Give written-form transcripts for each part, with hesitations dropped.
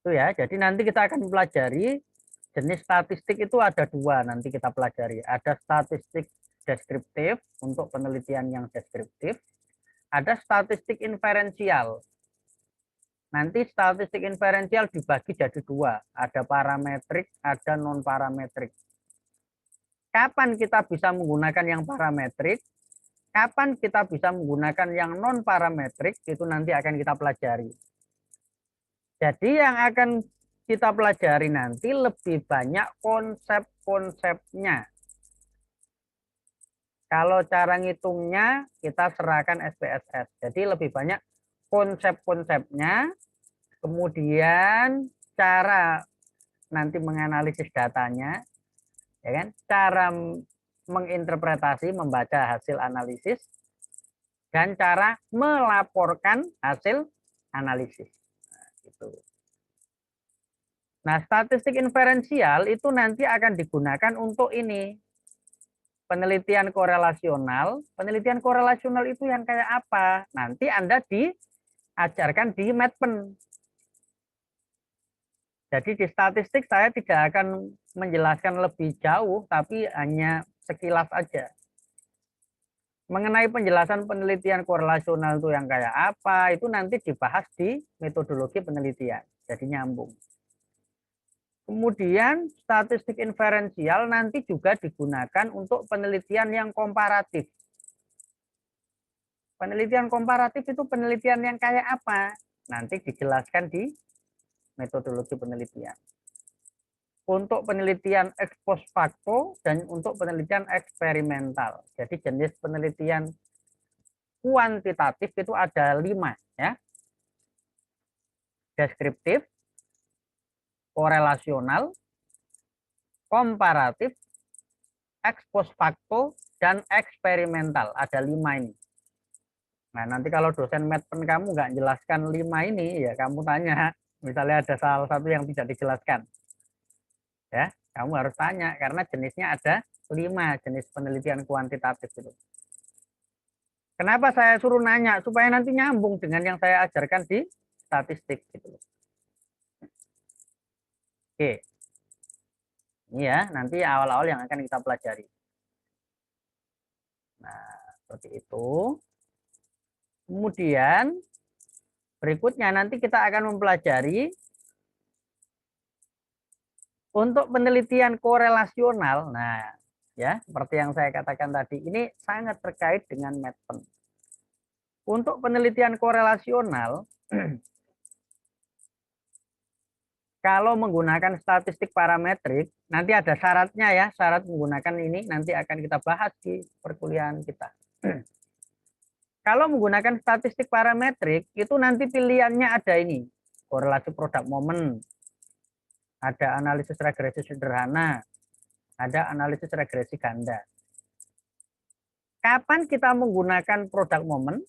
Itu ya. Jadi nanti kita akan pelajari jenis statistik itu ada dua nanti kita pelajari. Ada statistik deskriptif untuk penelitian yang deskriptif. Ada statistik inferensial. Nanti statistik inferensial dibagi jadi dua. Ada parametrik, ada non-parametrik. Kapan kita bisa menggunakan yang parametrik? Kapan kita bisa menggunakan yang non-parametrik? Itu nanti akan kita pelajari. Jadi yang akan kita pelajari nanti lebih banyak konsep-konsepnya. Kalau cara ngitungnya kita serahkan SPSS. Jadi lebih banyak konsep-konsepnya, kemudian cara nanti menganalisis datanya, ya kan? Cara menginterpretasi, membaca hasil analisis, dan cara melaporkan hasil analisis. Nah, gitu. Nah, statistik inferensial itu nanti akan digunakan untuk ini, penelitian korelasional. Penelitian korelasional itu yang kayak apa? Nanti Anda diajarkan di Medpen. Jadi di statistik saya tidak akan menjelaskan lebih jauh, tapi hanya sekilas aja. Mengenai penjelasan penelitian korelasional itu yang kayak apa, itu nanti dibahas di metodologi penelitian. Jadi nyambung. Kemudian statistik inferensial nanti juga digunakan untuk penelitian yang komparatif. Penelitian komparatif itu penelitian yang kayak apa? Nanti dijelaskan di metodologi penelitian. Untuk penelitian ex post facto dan untuk penelitian eksperimental. Jadi jenis penelitian kuantitatif itu ada 5 ya. Deskriptif, korelasional, komparatif, ex post facto, dan eksperimental. Ada 5 ini. Nah, nanti kalau dosen Medpen kamu nggak jelaskan 5 ini, ya kamu tanya. Misalnya ada salah satu yang tidak dijelaskan. Ya, kamu harus tanya, karena jenisnya ada 5 jenis penelitian kuantitatif itu. Kenapa saya suruh nanya? Supaya nanti nyambung dengan yang saya ajarkan di statistik. Gitu. Oke, ini ya, nanti awal-awal yang akan kita pelajari. Nah, seperti itu. Kemudian berikutnya nanti kita akan mempelajari untuk penelitian korelasional. Nah, ya, seperti yang saya katakan tadi, ini sangat terkait dengan Medpen. Untuk penelitian korelasional, kalau menggunakan statistik parametrik, nanti ada syaratnya ya, syarat menggunakan ini nanti akan kita bahas di perkuliahan kita. Kalau menggunakan statistik parametrik, itu nanti pilihannya ada ini, korelasi produk momen, ada analisis regresi sederhana, ada analisis regresi ganda. Kapan kita menggunakan produk momen?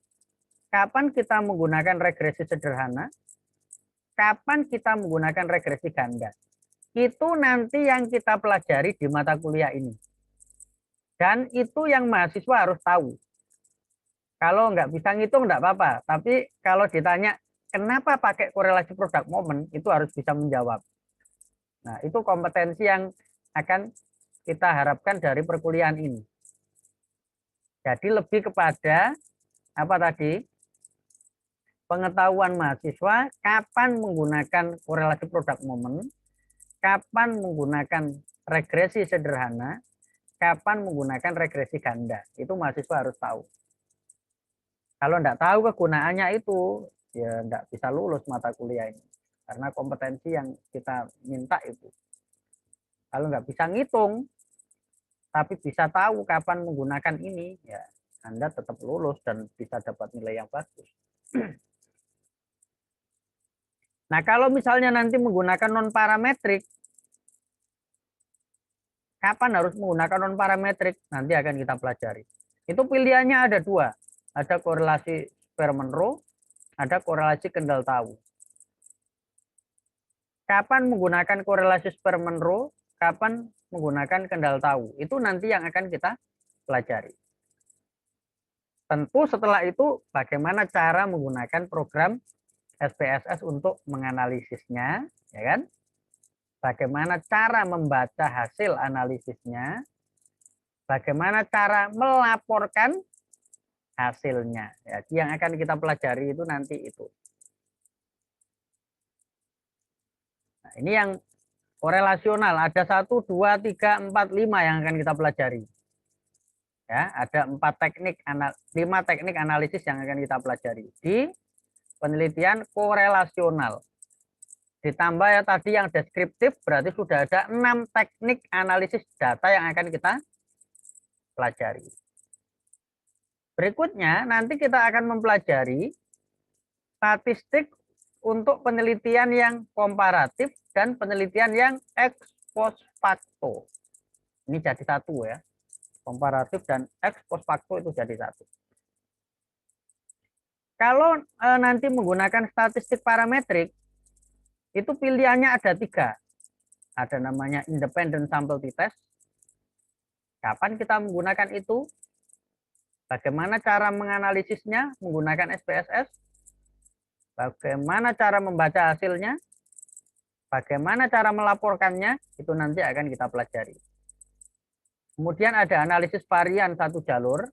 Kapan kita menggunakan regresi sederhana? Kapan kita menggunakan regresi ganda? Itu nanti yang kita pelajari di mata kuliah ini. Dan itu yang mahasiswa harus tahu. Kalau nggak bisa ngitung nggak apa-apa. Tapi kalau ditanya kenapa pakai korelasi produk momen, itu harus bisa menjawab. Nah, itu kompetensi yang akan kita harapkan dari perkuliahan ini. Jadi lebih kepada apa tadi? Pengetahuan mahasiswa kapan menggunakan korelasi produk momen, kapan menggunakan regresi sederhana, kapan menggunakan regresi ganda. Itu mahasiswa harus tahu. Kalau enggak tahu kegunaannya itu, ya enggak bisa lulus mata kuliah ini. Karena kompetensi yang kita minta itu. Kalau enggak bisa ngitung, tapi bisa tahu kapan menggunakan ini, ya Anda tetap lulus dan bisa dapat nilai yang bagus. Nah, kalau misalnya nanti menggunakan non-parametrik, kapan harus menggunakan non-parametrik? Nanti akan kita pelajari. Itu pilihannya ada dua. Ada korelasi Sperman-Rowe, ada korelasi Kendall tahu. Kapan menggunakan korelasi Sperman-Rowe, kapan menggunakan Kendall tahu. Itu nanti yang akan kita pelajari. Tentu setelah itu bagaimana cara menggunakan program SPSS untuk menganalisisnya, ya kan? Bagaimana cara membaca hasil analisisnya, bagaimana cara melaporkan hasilnya. Ya, yang akan kita pelajari itu nanti itu. Nah, ini yang korelasional. Ada 1, 2, 3, 4, 5 yang akan kita pelajari. Ya, ada 5 teknik analisis yang akan kita pelajari di penelitian korelasional. Ditambah ya tadi yang deskriptif, berarti sudah ada 6 teknik analisis data yang akan kita pelajari. Berikutnya nanti kita akan mempelajari statistik untuk penelitian yang komparatif dan penelitian yang ex post facto. Ini jadi satu ya. Komparatif dan ex post facto itu jadi satu. Kalau nanti menggunakan statistik parametrik, itu pilihannya ada 3. Ada namanya independent sample t-test. Kapan kita menggunakan itu? Bagaimana cara menganalisisnya menggunakan SPSS? Bagaimana cara membaca hasilnya? Bagaimana cara melaporkannya? Itu nanti akan kita pelajari. Kemudian ada analisis varian satu jalur.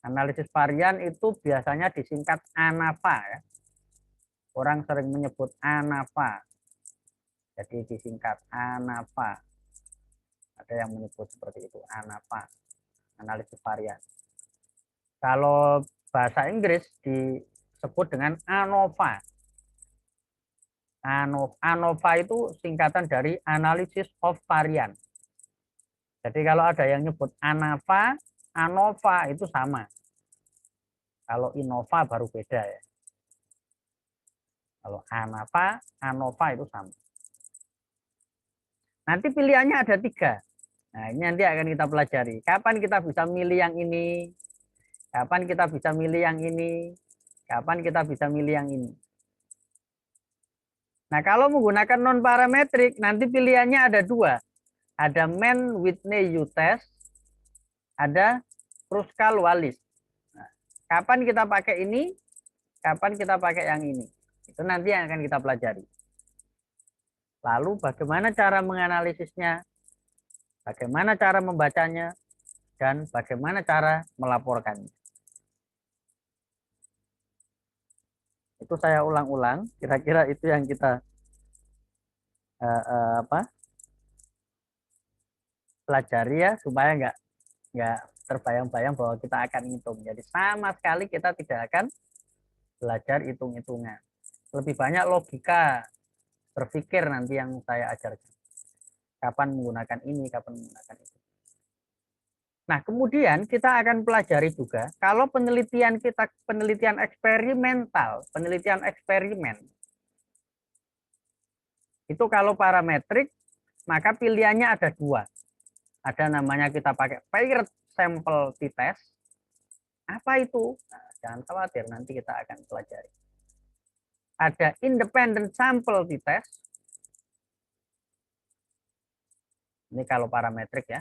Analisis varian itu biasanya disingkat ANAVA. Ya. Orang sering menyebut ANAVA. Jadi disingkat ANAVA. Ada yang menyebut seperti itu, ANAVA. Analisis varian. Kalau bahasa Inggris disebut dengan ANOVA. ANOVA itu singkatan dari Analysis of Variance. Jadi kalau ada yang nyebut ANAVA, ANOVA itu sama. Kalau INOVA baru beda ya. Kalau ANAVA, ANOVA itu sama. Nanti pilihannya ada 3. Nah ini nanti akan kita pelajari. Kapan kita bisa milih yang ini? Kapan kita bisa milih yang ini? Kapan kita bisa milih yang ini? Nah kalau menggunakan non-parametrik, nanti pilihannya ada 2. Ada Mann-Whitney U-test, ada Kruskal-Wallis. Nah, kapan kita pakai ini? Kapan kita pakai yang ini? Itu nanti yang akan kita pelajari. Lalu bagaimana cara menganalisisnya? Bagaimana cara membacanya? Dan bagaimana cara melaporkannya? Itu saya ulang-ulang. Kira-kira itu yang kita pelajari ya, supaya nggak terbayang-bayang bahwa kita akan ngitung. Jadi sama sekali kita tidak akan belajar hitung-hitungan. Lebih banyak logika berpikir nanti yang saya ajarkan. Kapan menggunakan ini, kapan menggunakan itu. Nah, kemudian kita akan pelajari juga kalau penelitian kita penelitian eksperimental, penelitian eksperimen. Itu kalau parametrik, maka pilihannya ada 2. Ada namanya kita pakai paired sample t-test. Apa itu? Nah, jangan khawatir, nanti kita akan pelajari. Ada independent sample t-test. Ini kalau parametrik ya.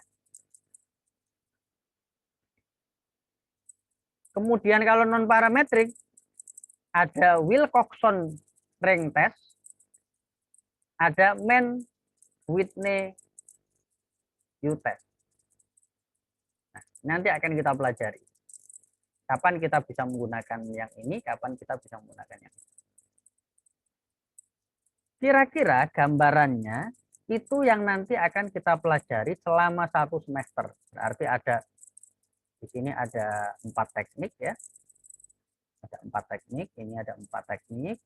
Kemudian kalau non parametrik ada Wilcoxon rank test, ada Mann-Whitney U-test. Nah, nanti akan kita pelajari. Kapan kita bisa menggunakan yang ini, kapan kita bisa menggunakan yang ini. Kira-kira gambarannya itu yang nanti akan kita pelajari selama 1 semester. Berarti ada di sini ada 4 teknik ya. Ada 4 teknik, ini ada 4 teknik.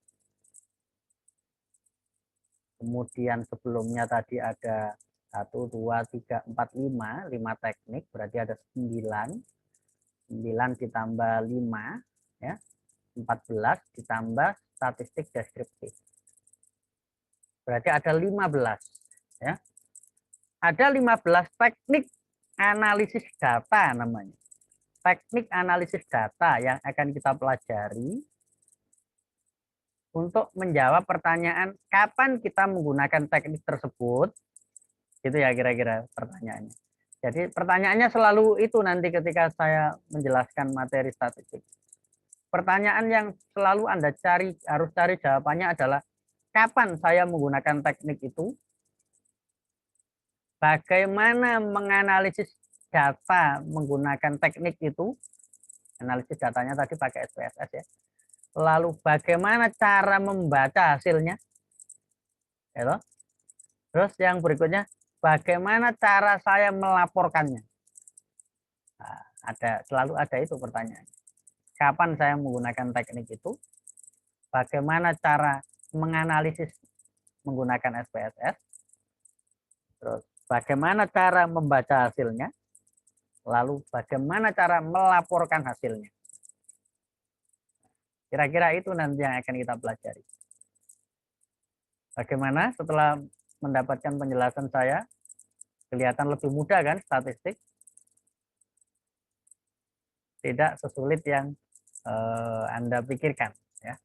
Kemudian sebelumnya tadi ada 1, 2, 3, 4, 5 teknik, berarti ada 9. 9 ditambah 5 ya. 14 ditambah statistik deskriptif. Berarti ada 15 ya. Ada 15 teknik analisis data namanya. Teknik analisis data yang akan kita pelajari untuk menjawab pertanyaan kapan kita menggunakan teknik tersebut. Itu ya kira-kira pertanyaannya. Jadi pertanyaannya selalu itu nanti ketika saya menjelaskan materi statistik. pertanyaan yang selalu Anda harus cari jawabannya adalah kapan saya menggunakan teknik itu, bagaimana menganalisis data menggunakan teknik itu, analisis datanya tadi pakai SPSS ya. Lalu bagaimana cara membaca hasilnya, ya. Terus yang berikutnya, bagaimana cara saya melaporkannya. Nah, selalu ada itu pertanyaan. Kapan saya menggunakan teknik itu, bagaimana cara menganalisis menggunakan SPSS, terus bagaimana cara membaca hasilnya, lalu bagaimana cara melaporkan hasilnya. Kira-kira itu nanti yang akan kita pelajari. Bagaimana setelah mendapatkan penjelasan saya, kelihatan lebih mudah kan statistik? Tidak sesulit yang Anda pikirkan. Ya.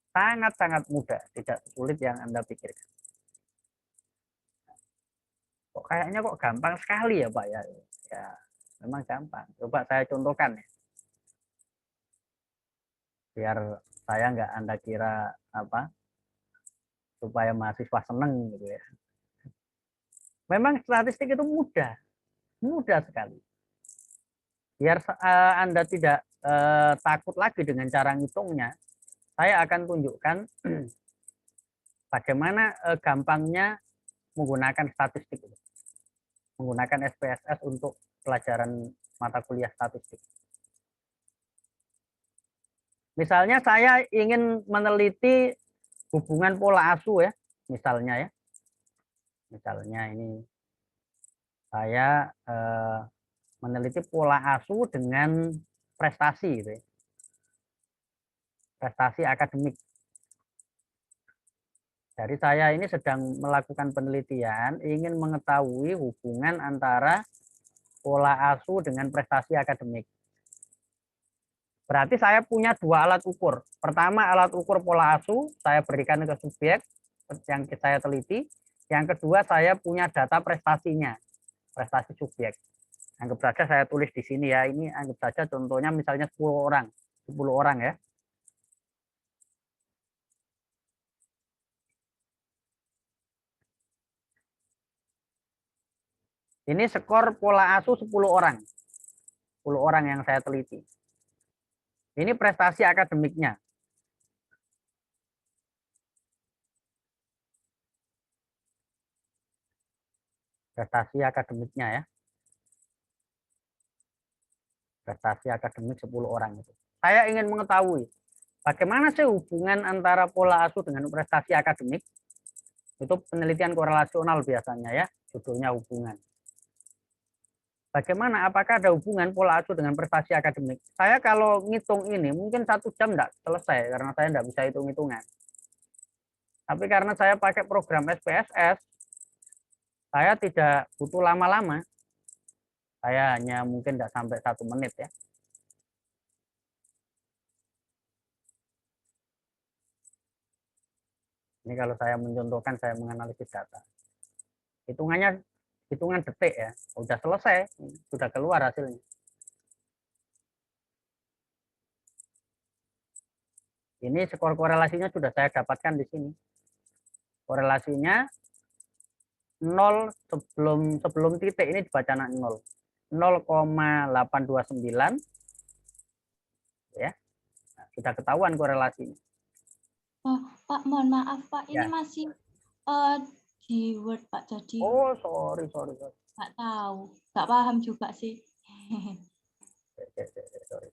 Sangat-sangat mudah, tidak sesulit yang Anda pikirkan. Kok kayaknya kok gampang sekali ya Pak ya? Ya, memang gampang. Coba saya contohkan ya. Biar saya nggak Anda kira apa, supaya mahasiswa seneng gitu ya. Memang statistik itu mudah, mudah sekali. Biar Anda tidak takut lagi dengan cara ngitungnya, saya akan tunjukkan bagaimana gampangnya menggunakan statistik, menggunakan SPSS untuk pelajaran mata kuliah statistik. Misalnya saya ingin meneliti hubungan pola asuh ya, misalnya ya. Misalnya ini saya meneliti pola asuh dengan prestasi gitu ya. Prestasi akademik. Jadi saya ini sedang melakukan penelitian, ingin mengetahui hubungan antara pola asuh dengan prestasi akademik. Berarti saya punya dua alat ukur. Pertama, alat ukur pola asuh, saya berikan ke subjek yang saya teliti. Yang kedua, saya punya data prestasinya, prestasi subjek. Anggap saja saya tulis di sini ya, ini anggap saja contohnya misalnya 10 orang. 10 orang ya. Ini skor pola asuh 10 orang. 10 orang yang saya teliti. Ini prestasi akademiknya. Prestasi akademiknya ya. Prestasi akademik 10 orang itu. Saya ingin mengetahui bagaimana sih hubungan antara pola asuh dengan prestasi akademik. Itu penelitian korelasional biasanya ya, judulnya hubungan. Bagaimana, apakah ada hubungan pola asuh dengan prestasi akademik? Saya kalau ngitung ini mungkin 1 jam enggak selesai karena saya enggak bisa hitung-hitungan. Tapi karena saya pakai program SPSS, saya tidak butuh lama-lama. Saya hanya mungkin enggak sampai 1 menit ya. Ini kalau saya mencontohkan, saya menganalisis data. Hitungan detik ya, sudah selesai, sudah keluar hasilnya. Ini skor korelasinya sudah saya dapatkan di sini. Korelasinya 0 sebelum titik ini dibaca 0. 0,829 ya. Nah, sudah ketahuan korelasinya. Oh, Pak, mohon maaf Pak, ini Ya. masih di Word Pak, jadi Oh, sorry. nggak tahu, nggak paham juga sih. Sorry.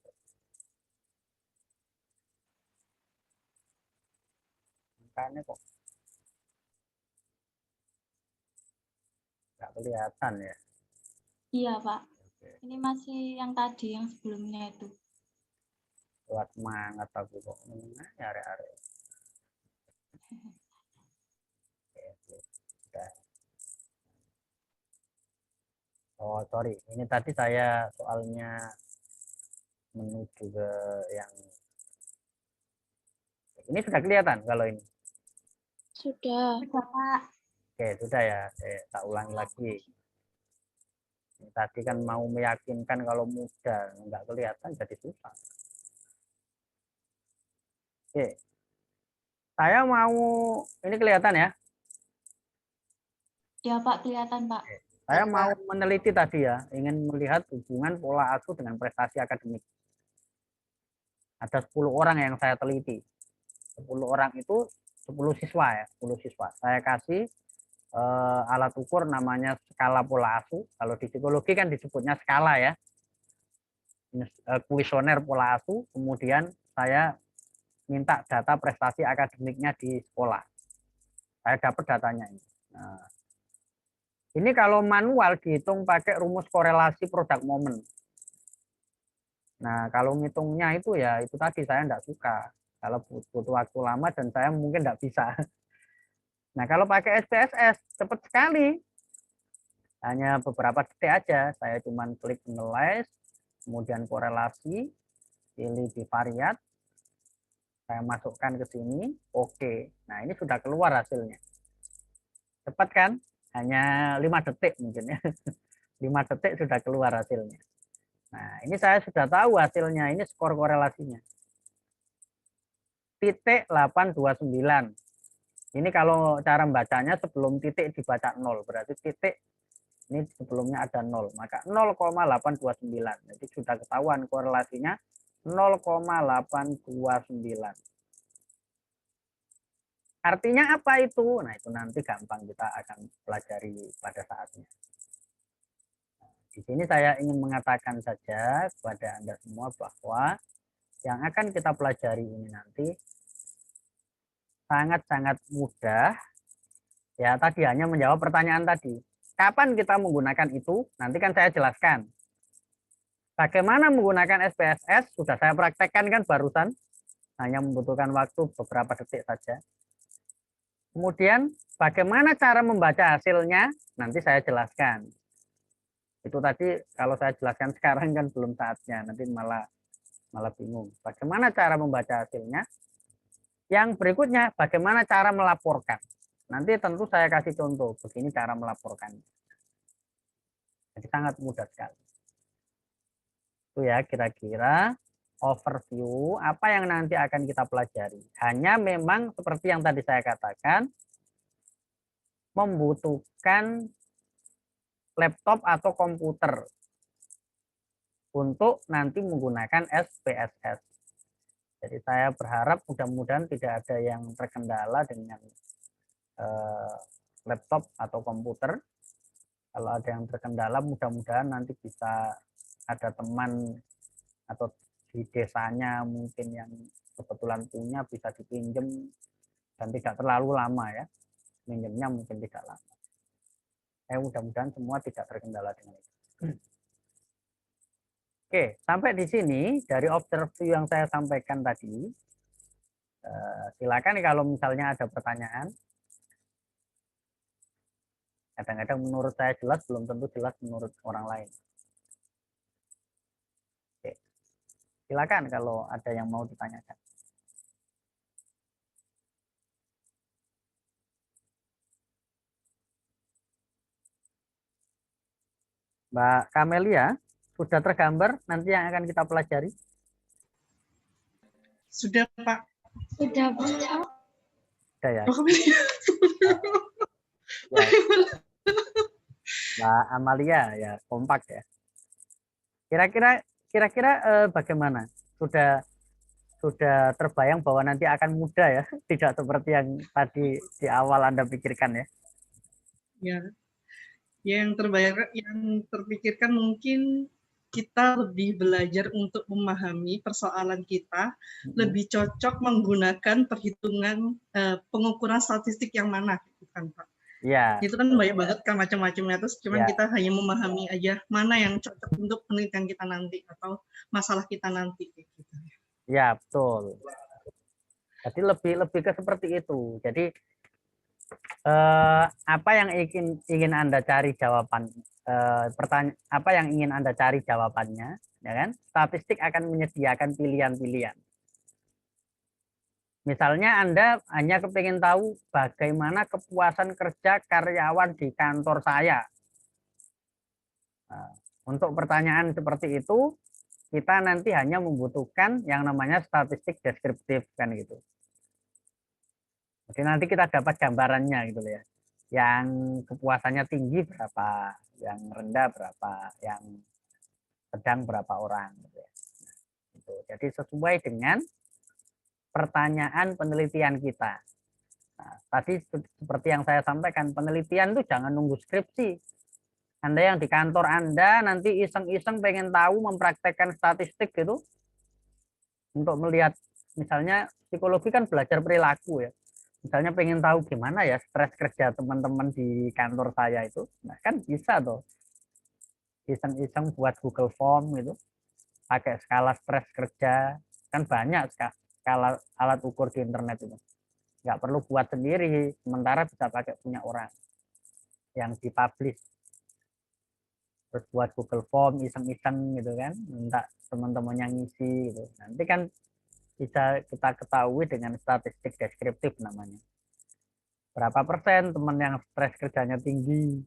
Makanya kok nggak kelihatan ya. Iya Pak, ini masih yang tadi, yang sebelumnya itu. Kuat semangat aku kok nyari-nyari. Oh, sorry. Ini tadi saya soalnya menuju ke yang ini sudah kelihatan kalau ini. Sudah. Sudah Pak. Oke, sudah ya. Tak ulangi lagi. Ini tadi kan mau meyakinkan kalau mudah, nggak kelihatan jadi susah. Oke. Saya mau, ini kelihatan ya? Ya Pak, kelihatan Pak. Saya mau meneliti tadi ya, ingin melihat hubungan pola asuh dengan prestasi akademik. Ada 10 orang yang saya teliti. 10 orang itu 10 siswa ya, 10 siswa. Saya kasih alat ukur namanya skala pola asuh. Kalau di psikologi kan disebutnya skala ya. Kuesioner pola asuh, kemudian saya minta data prestasi akademiknya di sekolah. Saya dapat datanya ini. Nah, ini kalau manual dihitung pakai rumus korelasi produk momen. Nah, kalau ngitungnya itu ya itu tadi saya enggak suka. Kalau butuh waktu lama dan saya mungkin enggak bisa. Nah, kalau pakai SPSS cepat sekali. Hanya beberapa detik aja. Saya cuma klik analyze, kemudian korelasi, pilih bivariat, saya masukkan ke sini, oke. Nah, ini sudah keluar hasilnya. Cepat kan? Hanya 5 detik mungkin ya. 5 detik sudah keluar hasilnya. Nah, ini saya sudah tahu hasilnya. Ini skor korelasinya. Titik 829. Ini kalau cara membacanya sebelum titik dibaca 0. Berarti titik ini sebelumnya ada 0. Maka 0,829. Jadi sudah ketahuan korelasinya 0,829. Artinya apa itu? Nah, itu nanti gampang kita akan pelajari pada saatnya. Di sini saya ingin mengatakan saja kepada Anda semua bahwa yang akan kita pelajari ini nanti sangat-sangat mudah. Ya, tadi hanya menjawab pertanyaan tadi. Kapan kita menggunakan itu? Nanti kan saya jelaskan. Bagaimana menggunakan SPSS? Sudah saya praktekkan kan barusan. Hanya membutuhkan waktu beberapa detik saja. Kemudian bagaimana cara membaca hasilnya? Nanti saya jelaskan. Itu tadi kalau saya jelaskan sekarang kan belum saatnya. Nanti malah bingung. Bagaimana cara membaca hasilnya? Yang berikutnya bagaimana cara melaporkan? Nanti tentu saya kasih contoh. Begini cara melaporkannya. Jadi sangat mudah sekali. Itu ya kira-kira overview apa yang nanti akan kita pelajari. Hanya memang seperti yang tadi saya katakan, membutuhkan laptop atau komputer untuk nanti menggunakan SPSS. Jadi saya berharap mudah-mudahan tidak ada yang terkendala dengan laptop atau komputer. Kalau ada yang terkendala mudah-mudahan nanti bisa ada teman atau di desanya mungkin yang kebetulan punya bisa dipinjam dan tidak terlalu lama ya. Pinjamnya mungkin tidak lama. Mudah-mudahan semua tidak terkendala dengan itu. Oke, sampai di sini dari overview yang saya sampaikan tadi. Silakan kalau misalnya ada pertanyaan. Kadang-kadang menurut saya jelas, belum tentu jelas menurut orang lain. Oke. Silakan kalau ada yang mau ditanyakan. Mbak Kamelia, sudah tergambar nanti yang akan kita pelajari? Sudah, Pak. Sudah Pak. Sudah ya? Oh, Ya. Mbak Amalia ya, kompak ya. Kira-kira bagaimana? Sudah terbayang bahwa nanti akan mudah ya, tidak seperti yang tadi di awal Anda pikirkan ya? Ya, yang terpikirkan mungkin kita lebih belajar untuk memahami persoalan kita, lebih cocok menggunakan perhitungan pengukuran statistik yang mana, kan Pak? Ya. Itu kan banyak banget kan macam-macamnya, terus cuman ya. kita hanya memahami aja mana yang cocok untuk penelitian kita nanti atau masalah kita nanti. Gitu. Ya, betul. Jadi lebih ke seperti itu. Jadi apa yang ingin Anda cari jawaban apa yang ingin Anda cari jawabannya, ya kan? Statistik akan menyediakan pilihan-pilihan. Misalnya Anda hanya kepingin tahu bagaimana kepuasan kerja karyawan di kantor saya. Nah, untuk pertanyaan seperti itu, kita nanti hanya membutuhkan yang namanya statistik deskriptif kan gitu. Jadi nanti kita dapat gambarannya gitu ya. Yang kepuasannya tinggi berapa, yang rendah berapa, yang sedang berapa orang gitu ya. Gitu. Jadi sesuai dengan pertanyaan penelitian kita. Nah, tadi seperti yang saya sampaikan, penelitian itu jangan nunggu skripsi. Anda yang di kantor Anda nanti iseng-iseng pengen tahu mempraktekkan statistik gitu untuk melihat, misalnya psikologi kan belajar perilaku ya. Misalnya pengen tahu gimana ya stres kerja teman-teman di kantor saya itu, nah kan bisa tuh iseng-iseng buat Google Form gitu, pakai skala stres kerja, kan banyak skala alat ukur di internet itu. Nggak perlu buat sendiri, sementara bisa pakai punya orang yang dipublish. Terus buat Google Form iseng-iseng gitu kan, minta teman-teman yang ngisi gitu. Nanti kan bisa kita ketahui dengan statistik deskriptif namanya. Berapa persen teman yang stres kerjanya tinggi,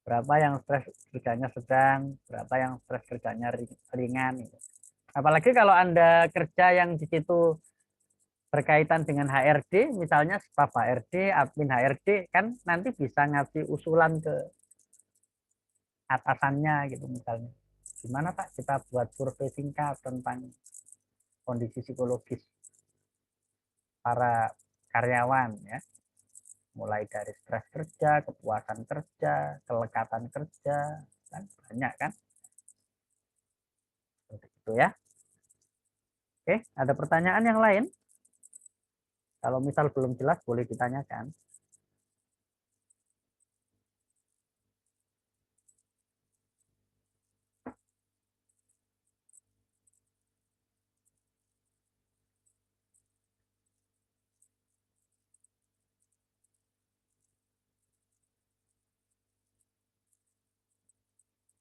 berapa yang stres kerjanya sedang, berapa yang stres kerjanya ringan. Gitu. Apalagi kalau Anda kerja yang di situ berkaitan dengan HRD, misalnya staf HRD, admin HRD, kan nanti bisa ngasih usulan ke atasannya gitu misalnya. Gimana Pak kita buat survei singkat tentang kondisi psikologis para karyawan ya. Mulai dari stres kerja, kepuasan kerja, kelekatan kerja, kan banyak kan. Seperti itu ya. Oke, ada pertanyaan yang lain? Kalau misal belum jelas boleh ditanyakan.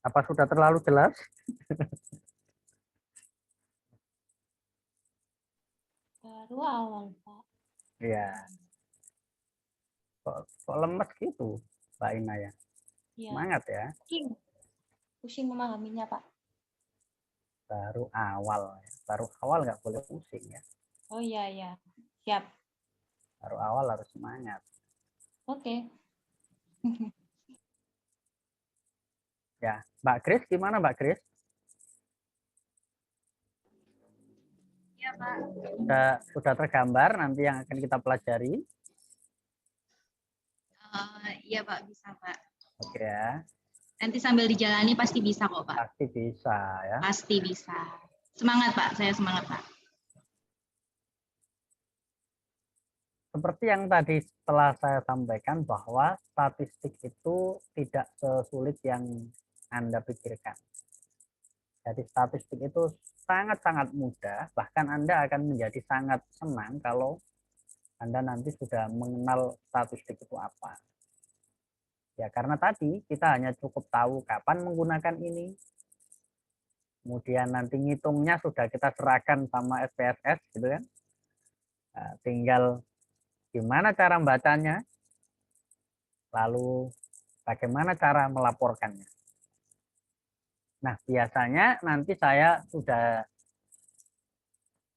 Apa sudah terlalu jelas? Baru awal, Pak. Iya. Kok lemes gitu, Mbak Ina ya? Iya. Semangat ya. Pusing memahaminya, Pak. Baru awal. Baru awal nggak boleh pusing ya. Oh iya, iya. Siap. Baru awal harus semangat. Oke. Ya, Mbak Kris gimana Mbak Kris? Iya, Pak. Sudah tergambar nanti yang akan kita pelajari? Iya, Pak. Bisa, Pak. Oke ya. Nanti sambil dijalani pasti bisa kok, Pak. Pasti bisa ya. Pasti bisa. Semangat, Pak. Saya semangat, Pak. Seperti yang tadi setelah saya sampaikan bahwa statistik itu tidak sesulit yang Anda pikirkan. Jadi statistik itu sangat-sangat mudah, bahkan Anda akan menjadi sangat senang kalau Anda nanti sudah mengenal statistik itu apa. Ya karena tadi kita hanya cukup tahu kapan menggunakan ini, kemudian nanti ngitungnya sudah kita serahkan sama SPSS gitu kan. Nah, tinggal gimana cara membacanya, lalu bagaimana cara melaporkannya. Nah, biasanya nanti saya sudah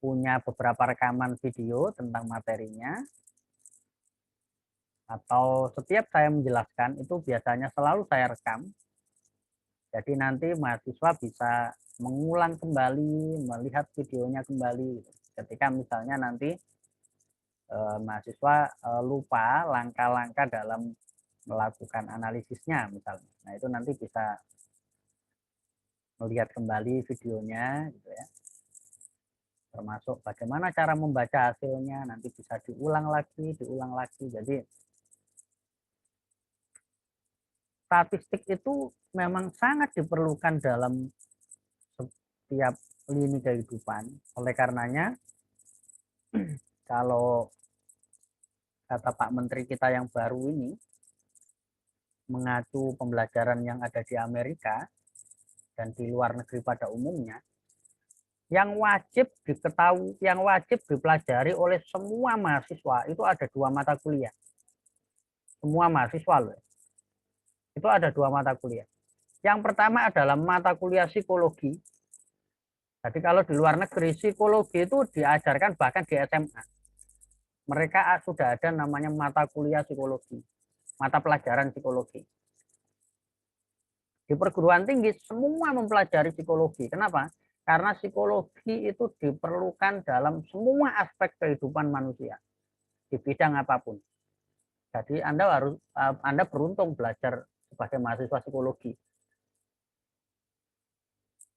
punya beberapa rekaman video tentang materinya, atau setiap saya menjelaskan itu biasanya selalu saya rekam. Jadi nanti mahasiswa bisa mengulang kembali, melihat videonya kembali. Ketika misalnya nanti mahasiswa lupa langkah-langkah dalam melakukan analisisnya misalnya. Nah, itu nanti bisa melihat kembali videonya gitu ya. Termasuk bagaimana cara membaca hasilnya, nanti bisa diulang lagi. Jadi statistik itu memang sangat diperlukan dalam setiap lini kehidupan. Oleh karenanya kalau kata Pak Menteri kita yang baru ini mengacu pembelajaran yang ada di Amerika dan di luar negeri pada umumnya, yang wajib diketahui, yang wajib dipelajari oleh semua mahasiswa itu ada 2 mata kuliah. Semua mahasiswa loh. Itu ada 2 mata kuliah. Yang pertama adalah mata kuliah psikologi. Jadi kalau di luar negeri psikologi itu diajarkan bahkan di SMA. Mereka sudah ada namanya mata kuliah psikologi, mata pelajaran psikologi. Di perguruan tinggi semua mempelajari psikologi. Kenapa? Karena psikologi itu diperlukan dalam semua aspek kehidupan manusia di bidang apapun. Jadi Anda beruntung belajar sebagai mahasiswa psikologi.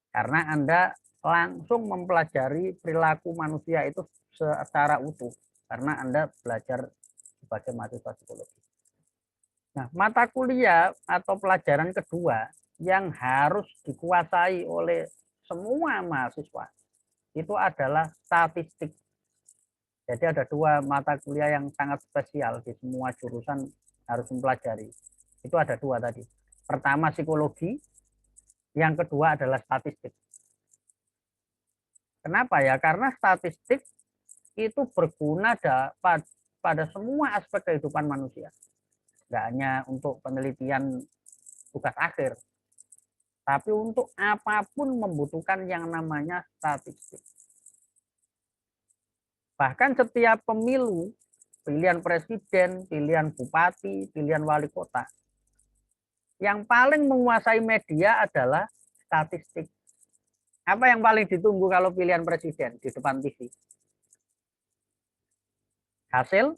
Karena Anda langsung mempelajari perilaku manusia itu secara utuh. Karena Anda belajar sebagai mahasiswa psikologi. Nah, mata kuliah atau pelajaran kedua yang harus dikuasai oleh semua mahasiswa itu adalah statistik. Jadi ada dua mata kuliah yang sangat spesial di semua jurusan harus mempelajari. Itu ada dua tadi. Pertama psikologi, yang kedua adalah statistik. Kenapa ya? Karena statistik itu berguna pada semua aspek kehidupan manusia. Tidak hanya untuk penelitian tugas akhir, tapi untuk apapun membutuhkan yang namanya statistik. Bahkan setiap pemilu, pilihan presiden, pilihan bupati, pilihan wali kota, yang paling menguasai media adalah statistik. Apa yang paling ditunggu kalau pilihan presiden di depan TV? Hasil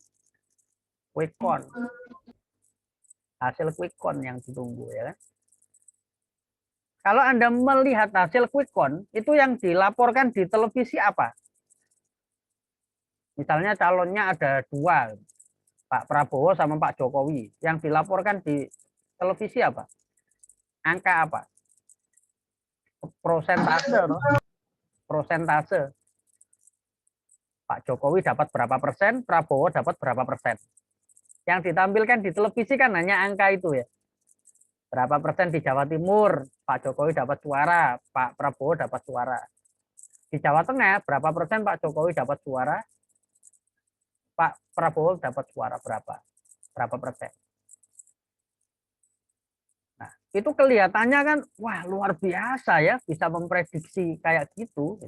quick count. Hasil quick count yang ditunggu ya kan. Kalau Anda melihat hasil quick count, itu yang dilaporkan di televisi apa? Misalnya calonnya ada dua, Pak Prabowo sama Pak Jokowi. Yang dilaporkan di televisi apa? Angka apa? Prosentase. Prosentase. Pak Jokowi dapat berapa persen, Prabowo dapat berapa persen. Yang ditampilkan di televisi kan hanya angka itu ya. Berapa persen di Jawa Timur, Pak Jokowi dapat suara, Pak Prabowo dapat suara. Di Jawa Tengah, berapa persen Pak Jokowi dapat suara, Pak Prabowo dapat suara berapa? Berapa persen? Nah, itu kelihatannya kan, wah luar biasa ya, bisa memprediksi kayak gitu.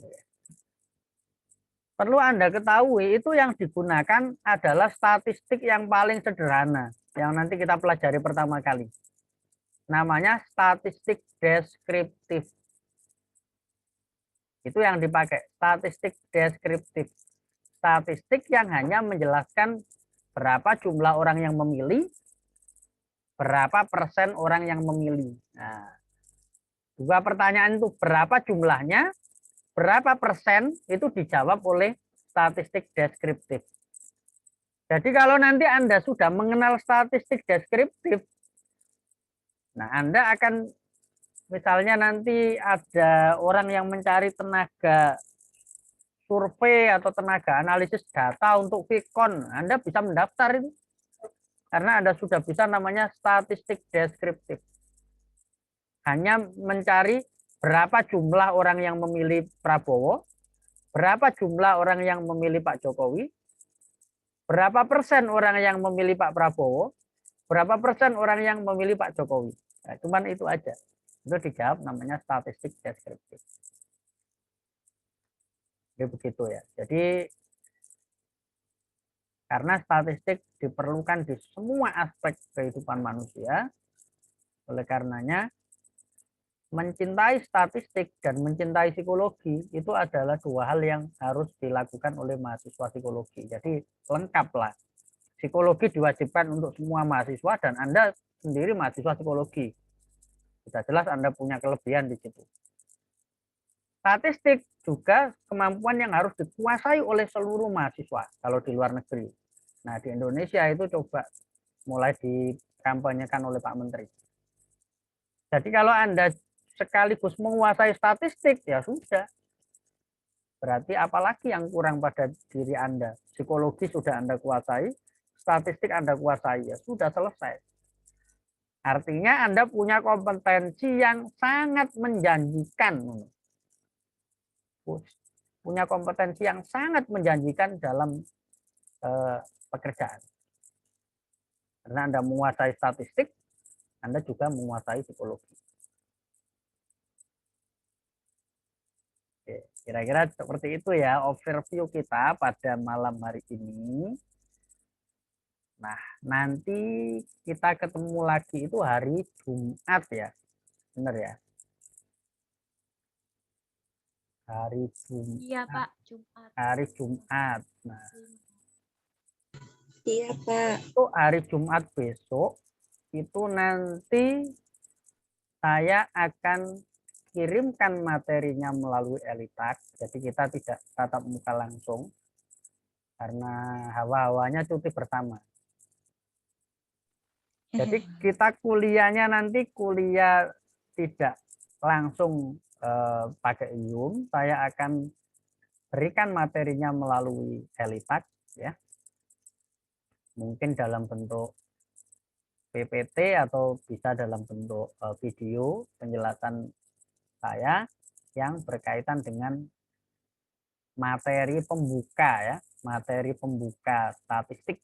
Perlu Anda ketahui, itu yang digunakan adalah statistik yang paling sederhana, yang nanti kita pelajari pertama kali. Namanya statistik deskriptif. Itu yang dipakai, statistik deskriptif. Statistik yang hanya menjelaskan berapa jumlah orang yang memilih, berapa persen orang yang memilih. Nah, dua pertanyaan itu berapa jumlahnya, berapa persen itu dijawab oleh statistik deskriptif. Jadi kalau nanti Anda sudah mengenal statistik deskriptif, nah Anda akan misalnya nanti ada orang yang mencari tenaga survei atau tenaga analisis data untuk Vicon, Anda bisa mendaftar itu. Karena Anda sudah bisa namanya statistik deskriptif. Hanya mencari berapa jumlah orang yang memilih Prabowo, berapa jumlah orang yang memilih Pak Jokowi, berapa persen orang yang memilih Pak Prabowo, berapa persen orang yang memilih Pak Jokowi. Nah, cuman itu aja. Itu dijawab namanya statistik deskriptif. Jadi begitu ya. Jadi karena statistik diperlukan di semua aspek kehidupan manusia, oleh karenanya mencintai statistik dan mencintai psikologi itu adalah dua hal yang harus dilakukan oleh mahasiswa psikologi. Jadi lengkaplah. Psikologi diwajibkan untuk semua mahasiswa dan Anda sendiri mahasiswa psikologi. Sudah jelas Anda punya kelebihan di situ. Statistik juga kemampuan yang harus dikuasai oleh seluruh mahasiswa kalau di luar negeri. Nah, di Indonesia itu coba mulai dikampanyekan oleh Pak Menteri. Jadi kalau Anda sekaligus menguasai statistik, ya sudah. Berarti apalagi yang kurang pada diri Anda? Psikologi sudah Anda kuasai, statistik Anda kuasai, ya sudah selesai. Artinya Anda punya kompetensi yang sangat menjanjikan. Punya kompetensi yang sangat menjanjikan dalam pekerjaan. Karena Anda menguasai statistik, Anda juga menguasai psikologi. Oke. Kira-kira seperti itu ya overview kita pada malam hari ini. Nah, nanti kita ketemu lagi itu hari Jumat ya. Benar ya? Hari Jumat. Iya, Pak. Jumat. Hari Jumat. Nah, Iya, Pak. itu hari Jumat besok itu nanti saya akan kirimkan materinya melalui Elitak. Jadi kita tidak tatap muka langsung karena hawa-hawanya cuti bersama. Jadi kita kuliahnya nanti kuliah tidak langsung pakai Zoom. Saya akan berikan materinya melalui Elitak ya. Mungkin dalam bentuk PPT atau bisa dalam bentuk video penjelasan saya yang berkaitan dengan materi pembuka ya, materi pembuka statistik.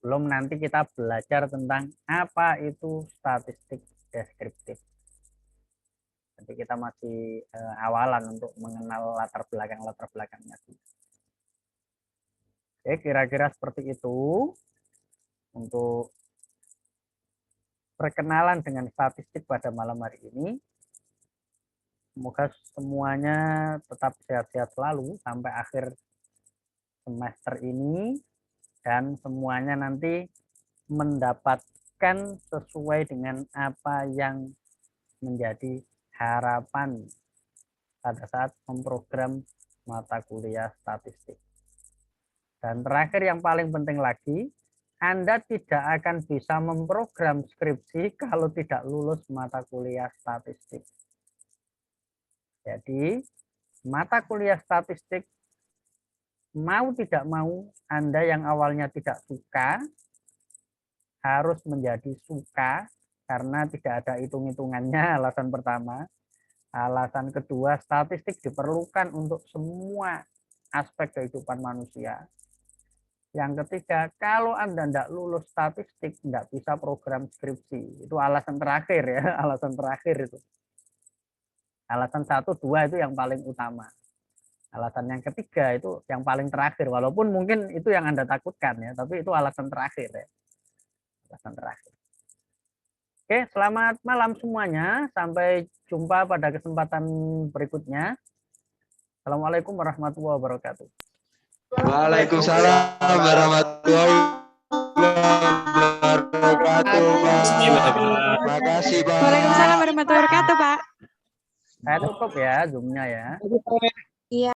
Belum nanti kita belajar tentang apa itu statistik deskriptif. Nanti kita masih awalan untuk mengenal latar belakangnya. Oke, kira-kira seperti itu untuk perkenalan dengan statistik pada malam hari ini. Semoga semuanya tetap sehat-sehat selalu sampai akhir semester ini dan semuanya nanti mendapatkan sesuai dengan apa yang menjadi harapan pada saat memprogram mata kuliah statistik. Dan terakhir yang paling penting lagi, Anda tidak akan bisa memprogram skripsi kalau tidak lulus mata kuliah statistik. Jadi, mata kuliah statistik mau tidak mau, Anda yang awalnya tidak suka, harus menjadi suka karena tidak ada hitung-hitungannya, alasan pertama. Alasan kedua, statistik diperlukan untuk semua aspek kehidupan manusia. Yang ketiga, kalau Anda tidak lulus statistik, tidak bisa program skripsi. Itu alasan terakhir ya, alasan terakhir itu. Alasan 1, 2 itu yang paling utama. Alasan yang ketiga itu yang paling terakhir, walaupun mungkin itu yang Anda takutkan ya, tapi itu alasan terakhir ya. Alasan terakhir. Oke, selamat malam semuanya. Sampai jumpa pada kesempatan berikutnya. Assalamualaikum warahmatullahi wabarakatuh. Waalaikumsalam warahmatullahi wabarakatuh, Pak. Terima kasih, Pak. Waalaikumsalam warahmatullahi wabarakatuh, Pak. Saya tutup ya Zoom-nya ya. Iya.